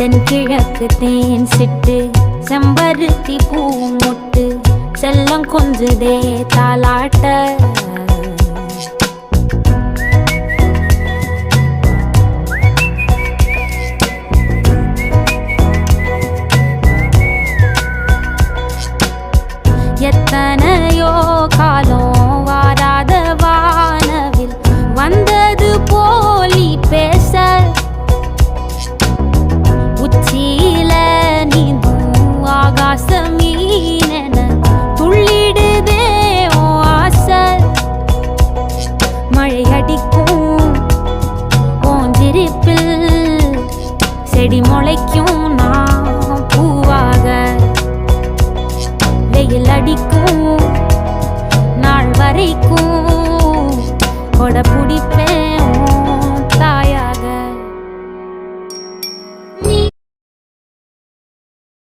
தென்கிழக்கு தேன் சிட்டு செம்பருத்தி பூ முட்டு செல்லம் கொஞ்சுதே தாலாட்ட எத்தனையோ காலம் வாராத வானவில் வந்தது போலி பேச உச்சியில நீந்தும் ஆகாச மீனென துள்ளிடுதே ஓ ஆசை மழை அடிக்கும் ஓஞ்சிருப்பில் செடி முளைக்கும் நான் பூவாக வெயில் அடிக்கும் நாள் வரைக்கும் கொடை பிடிப்பேன்